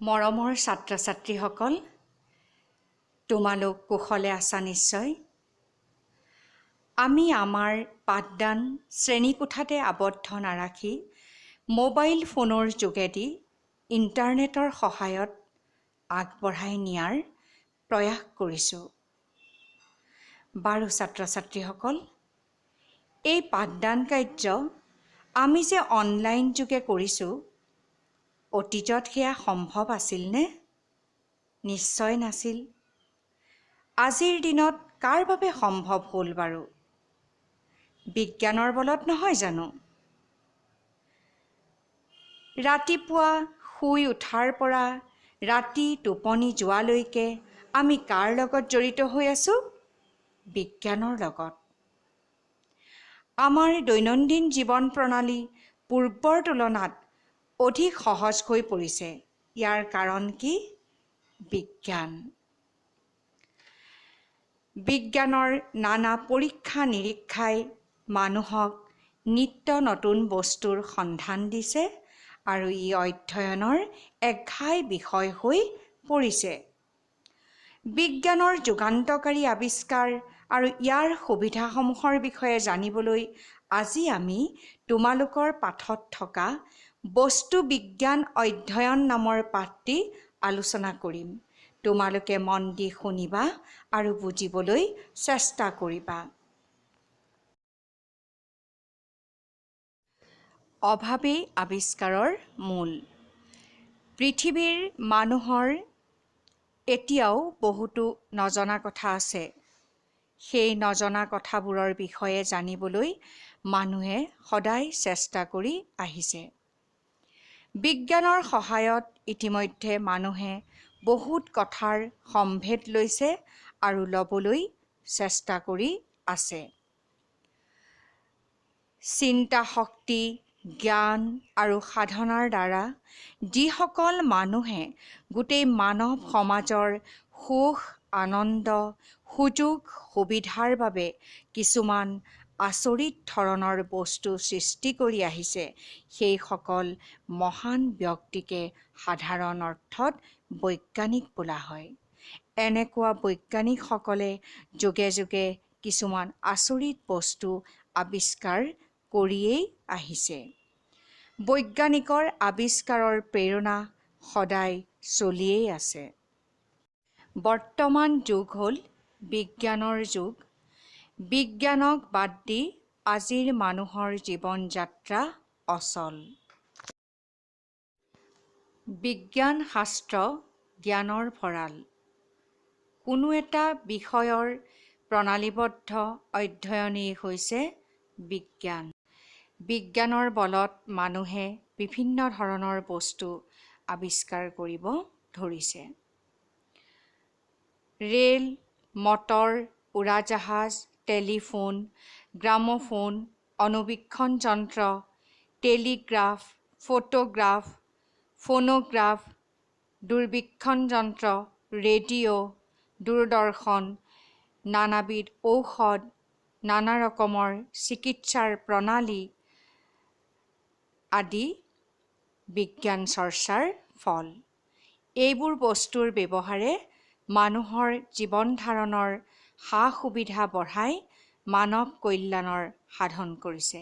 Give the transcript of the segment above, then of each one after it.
মৰমৰ ছাত্ৰ ছাত্ৰীসকল, তোমালোক কুশলে আছা নিশ্চয়। আমি আমাৰ পাঠদান শ্ৰেণীকোঠাতে আবদ্ধ নাৰাখি মোবাইল ফোনৰ যোগেদি ইণ্টাৰনেটৰ সহায়ত আগবঢ়াই নিয়াৰ প্ৰয়াস কৰিছোঁ। বাৰু ছাত্ৰ ছাত্ৰীসকল, এই পাঠদান কাৰ্য আমি যে অনলাইন যোগে কৰিছোঁ, অতীতত সেয়া সম্ভৱ আছিলনে? নিশ্চয় নাছিল। আজিৰ দিনত কাৰ বাবে সম্ভৱ হ'ল বাৰু? বিজ্ঞানৰ বলত নহয় জানো? ৰাতিপুৱা শুই উঠাৰ পৰা ৰাতি টোপনি যোৱালৈকে আমি কাৰ লগত জড়িত হৈ আছোঁ? বিজ্ঞানৰ লগত। আমাৰ দৈনন্দিন জীৱন প্ৰণালী পূৰ্বৰ তুলনাত অধিক সহজ হৈ পৰিছে। ইয়াৰ কাৰণ কি? বিজ্ঞান। বিজ্ঞানৰ নানা পৰীক্ষা নিৰীক্ষাই মানুহক নিত্য নতুন বস্তুৰ সন্ধান দিছে আৰু ই অধ্যয়নৰ এক ঘাই বিষয় হৈ পৰিছে। বিজ্ঞানৰ যুগান্তকাৰী আৱিষ্কাৰ আৰু ইয়াৰ সুবিধাসমূহৰ বিষয়ে জানিবলৈ আজি আমি তোমালোকৰ পাঠত থকা বস্তু বিজ্ঞান অধ্যয়ন নামৰ পাঠটি আলোচনা কৰিম। তোমালোকে মন দি শুনিবা আৰু বুজিবলৈ চেষ্টা কৰিবা। অভাৱেই আৱিষ্কাৰৰ মূল। পৃথিৱীৰ মানুহৰ এতিয়াও বহুতো নজনা কথা আছে। সেই নজনা কথাবোৰৰ বিষয়ে জানিবলৈ মানুহে সদায় চেষ্টা কৰি আহিছে। বিজ্ঞানৰ সহায়ত ইতিমধ্যে মানুহে বহুত কথাৰ সম্ভেদ লৈছে আৰু ল'বলৈ চেষ্টা কৰি আছে। চিন্তা শক্তি, জ্ঞান আৰু সাধনাৰ দ্বাৰা যিসকল মানুহে গোটেই মানৱ সমাজৰ সুখ, আনন্দ, সুযোগ, সুবিধাৰ বাবে কিছুমান আচৰিত ধৰণৰ বস্তু সৃষ্টি কৰি আহিছে, সেইসকল মহান ব্যক্তিকে সাধাৰণ অৰ্থত বৈজ্ঞানিক বোলা হয়। এনেকুৱা বৈজ্ঞানিকসকলে যুগে যুগে কিছুমান আচৰিত বস্তু আৱিষ্কাৰ কৰিয়েই আহিছে। বৈজ্ঞানিকৰ আৱিষ্কাৰৰ প্ৰেৰণা সদায় চলিয়েই আছে। বৰ্তমান যুগ হ'ল বিজ্ঞানৰ যুগ। বিজ্ঞানক বাদ দি আজিৰ মানুহৰ জীৱন যাত্ৰা অচল। বিজ্ঞান শাস্ত্ৰ জ্ঞানৰ ভঁৰাল। কোনো এটা বিষয়ৰ প্ৰণালীবদ্ধ অধ্যয়নেই হৈছে বিজ্ঞান। বিজ্ঞানৰ বলত মানুহে বিভিন্ন ধৰণৰ বস্তু আৱিষ্কাৰ কৰিব ধৰিছে। ৰেল, মটৰ, উৰাজাহাজ, টেলিফোন, গ্ৰামোফোন, অণুবীক্ষণ যন্ত্ৰ, টেলিগ্ৰাফ, ফটোগ্ৰাফ, ফোনোগ্ৰাফ, দূৰবীক্ষণ যন্ত্ৰ, ৰেডিঅ', দূৰদৰ্শন, নানাবিধ ঔষধ, নানা ৰকমৰ চিকিৎসাৰ প্ৰণালী আদি বিজ্ঞান চৰ্চাৰ ফল। এইবোৰ বস্তুৰ ব্যৱহাৰে মানুহৰ জীৱন ধাৰণৰ সা-সুবিধা বঢ়াই মানৱ কল্যাণৰ সাধন কৰিছে।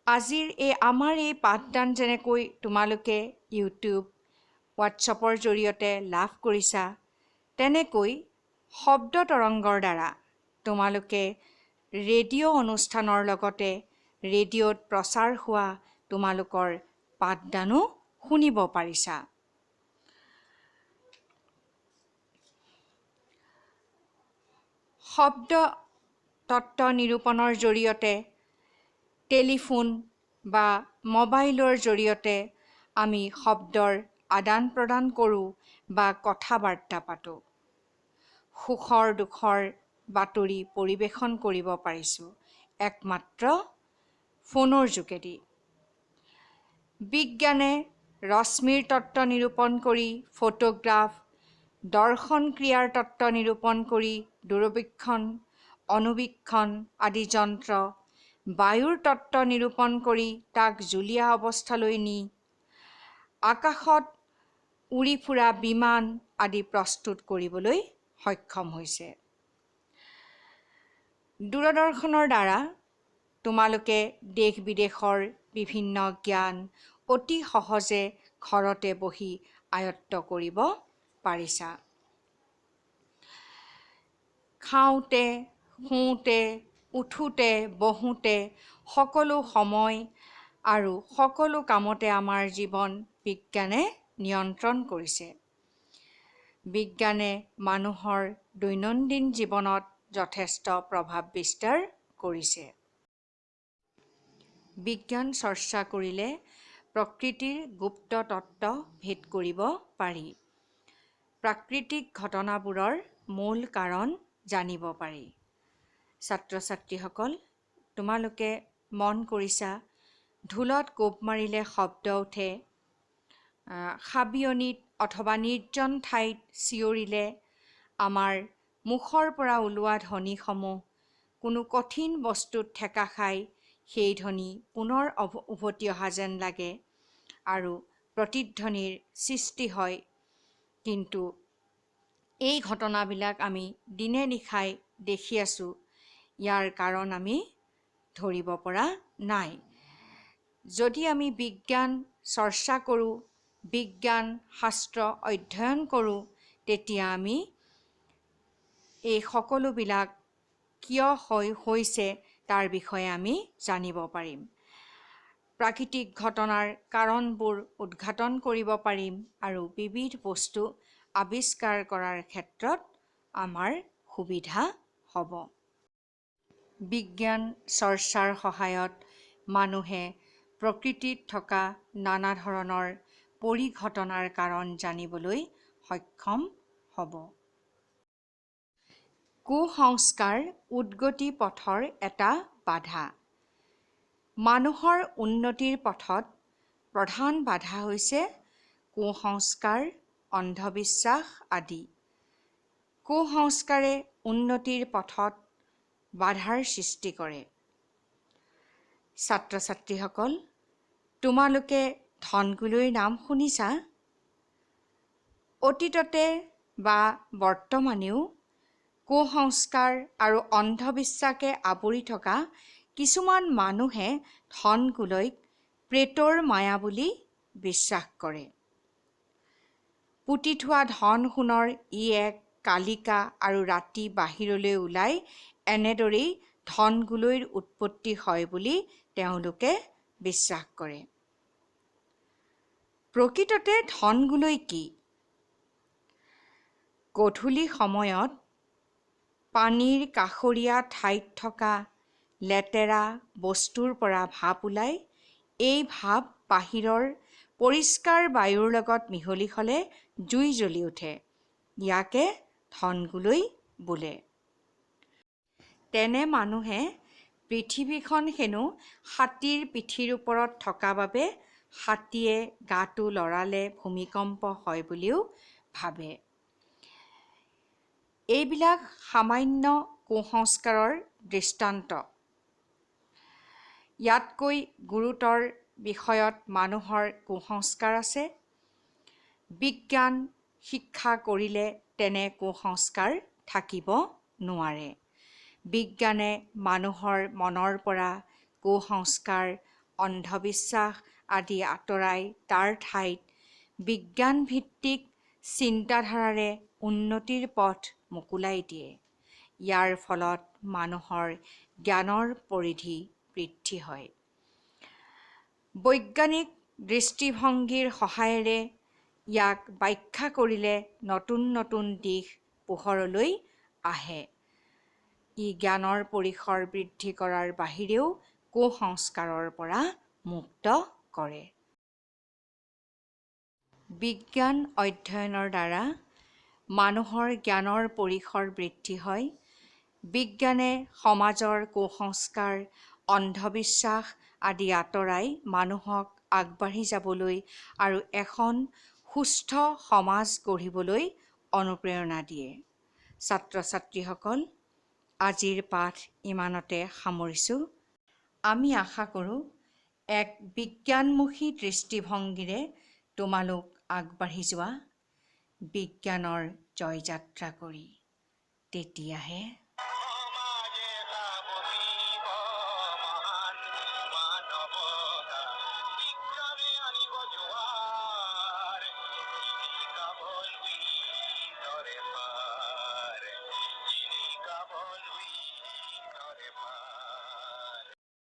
আজিৰ আমাৰ এই পাঠদান যেনেকৈ তোমালোকে ইউটিউব, হোৱাটছআপৰ জৰিয়তে লাভ কৰিছা, তেনেকৈ শব্দ তৰংগৰ দ্বাৰা তোমালোকে ৰেডিঅ' অনুষ্ঠানৰ লগতে ৰেডিঅ'ত প্ৰচাৰ হোৱা তোমালোকৰ পাঠদানো শুনিব পাৰিছা। শব্দ তত্ত্ব নিৰূপণৰ জৰিয়তে টেলিফোন বা মোবাইলৰ জৰিয়তে আমি শব্দৰ আদান প্ৰদান কৰোঁ বা কথা বাৰ্তা পাতোঁ। সুখৰ দুখৰ বাতৰি পৰিৱেশন কৰিব পাৰিছোঁ একমাত্ৰ ফোনৰ যোগেদি। বিজ্ঞানে ৰশ্মিৰ তত্ত্ব নিৰূপণ কৰি ফটোগ্ৰাফ, দৰ্শন ক্ৰিয়াৰ তত্ত্ব নিৰূপণ কৰি দূৰবীক্ষণ, অণুবীক্ষণ আদি যন্ত্ৰ, বায়ুৰ তত্ত্ব নিৰূপণ কৰি তাক জুলীয়া অৱস্থালৈ নি আকাশত উৰি ফুৰা বিমান আদি প্ৰস্তুত কৰিবলৈ সক্ষম হৈছে। দূৰদৰ্শনৰ দ্বাৰা তোমালোকে দেশ বিদেশৰ বিভিন্ন জ্ঞান অতি সহজে ঘৰতে বহি আয়ত্ত কৰিব পাৰিছা। খাওঁতে, শুওঁতে, উঠোঁতে, বহোঁতে সকলো সময় আৰু সকলো কামতে আমাৰ জীৱন বিজ্ঞানে নিয়ন্ত্ৰণ কৰিছে। বিজ্ঞানে মানুহৰ দৈনন্দিন জীৱনত যথেষ্ট প্ৰভাৱ বিস্তাৰ কৰিছে। বিজ্ঞান চৰ্চা কৰিলে প্ৰকৃতিৰ গুপ্ত তত্ত্ব ভেদ কৰিব পাৰি। প্ৰাকৃতিক ঘটনাবোৰৰ মূল কাৰণ জানিব পাৰি। ছাত্ৰ ছাত্ৰীসকল, তোমালোকে মন কৰিছা ঢোলত কোব মাৰিলে শব্দ উঠে, হাবিয়নিত অথবা নিৰ্জন ঠাইত চিঞৰিলে আমাৰ মুখৰ পৰা ওলোৱা ধ্বনিসমূহ কোনো কঠিন বস্তুত ঠেকা খাই সেই ধ্বনি পুনৰ উভতি অহা যেন লাগে আৰু প্ৰতিধ্বনিৰ সৃষ্টি হয়। কিন্তু এই ঘটনাবিলাক আমি দিনে নিশাই দেখি আছোঁ। ইয়াৰ কাৰণ আমি ধৰিব পৰা নাই। যদি আমি বিজ্ঞান চৰ্চা কৰোঁ, বিজ্ঞান শাস্ত্ৰ অধ্যয়ন কৰোঁ, তেতিয়া আমি এই সকলোবিলাক কিয় হৈছে তাৰ বিষয়ে আমি জানিব পাৰিম। প্ৰাকৃতিক ঘটনাৰ কাৰণবোৰ উদ্ঘাটন কৰিব পাৰিম আৰু বিবিধ বস্তু আৱিষ্কাৰ কৰাৰ ক্ষেত্ৰত আমাৰ সুবিধা হ'ব। বিজ্ঞান চৰ্চাৰ সহায়ত মানুহে প্ৰকৃতিত থকা নানা ধৰণৰ পৰিঘটনাৰ কাৰণ জানিবলৈ সক্ষম হ'ব। কুসংস্কাৰ উদ্গতি পথৰ এটা বাধা। মানুহৰ উন্নতিৰ পথত প্ৰধান বাধা হৈছে কুসংস্কাৰ, অন্ধবিশ্বাস আদি। কুসংস্কাৰে উন্নতিৰ পথত বাধাৰ সৃষ্টি কৰে। ছাত্ৰ ছাত্ৰীসকল, তোমালোকে ধনগুলৈৰ নাম শুনিছা? অতীততে বা বৰ্তমানেও কুসংস্কাৰ আৰু অন্ধবিশ্বাসে আৱৰি থকা কিছুমান মানুহে ধনগুলৈক প্ৰেতৰ মায়া বুলি বিশ্বাস কৰে। পুতি থোৱা ধন সোণৰ ই এক কালিকা আৰু ৰাতি বাহিৰলৈ ওলাই এনেদৰেই ধনগুলৈৰ উৎপত্তি হয় বুলি তেওঁলোকে বিশ্বাস কৰে। প্ৰকৃততে ধনগুলৈ কি? গধূলি সময়ত পানীৰ কাষৰীয়া ঠাইত থকা লেতেৰা বস্তুৰ পৰা ভাপ ওলায়। এই ভাপ বাহিৰৰ পৰিষ্কাৰ বায়ুৰ লগত মিহলি হ'লে জুই জ্বলি উঠে। ইয়াকে ধনগুলৈ বোলে। তেনে মানুহে পৃথিৱীখন হেনো হাতীৰ পিঠিৰ ওপৰত থকা বাবে হাতীয়ে গাটো লৰালে ভূমিকম্প হয় বুলিও ভাবে। এইবিলাক সামান্য কুসংস্কাৰৰ দৃষ্টান্ত। ইয়াতকৈ গুৰুতৰ বিষয়ত মানুহৰ কুসংস্কাৰ আছে। বিজ্ঞান শিক্ষা কৰিলে তেনে কুসংস্কাৰ থাকিব নোৱাৰে। বিজ্ঞানে মানুহৰ মনৰ পৰা কুসংস্কাৰ, অন্ধবিশ্বাস আদি আঁতৰাই তাৰ ঠাইত বিজ্ঞানভিত্তিক চিন্তাধাৰাৰে উন্নতিৰ পথ মোকোলাই দিয়ে। ইয়াৰ ফলত মানুহৰ জ্ঞানৰ পৰিধি বৃদ্ধি হয়। বৈজ্ঞানিক দৃষ্টিভংগীৰ সহায়েৰে ইয়াক ব্যাখ্যা কৰিলে নতুন নতুন দিশ পোহৰলৈ আহে। ই জ্ঞানৰ পৰিসৰ বৃদ্ধি কৰাৰ বাহিৰেও কুসংস্কাৰৰ পৰা মুক্ত কৰে। বিজ্ঞান অধ্যয়নৰ দ্বাৰা মানুহৰ জ্ঞানৰ পৰিসৰ বৃদ্ধি হয়। বিজ্ঞানে সমাজৰ কুসংস্কাৰ, অন্ধবিশ্বাস আদি আঁতৰাই মানুহক আগবাঢ়ি যাবলৈ আৰু এখন সুস্থ সমাজ গঢ়িবলৈ অনুপ্ৰেৰণা দিয়ে। ছাত্ৰ ছাত্ৰীসকল, আজিৰ পাঠ ইমানতে সামৰিছোঁ। আমি আশা কৰোঁ এক বিজ্ঞানমুখী দৃষ্টিভংগীৰে তোমালোক আগবাঢ়ি যোৱা বিজ্ঞানৰ জয়যাত্ৰা কৰি। তেতিয়াহে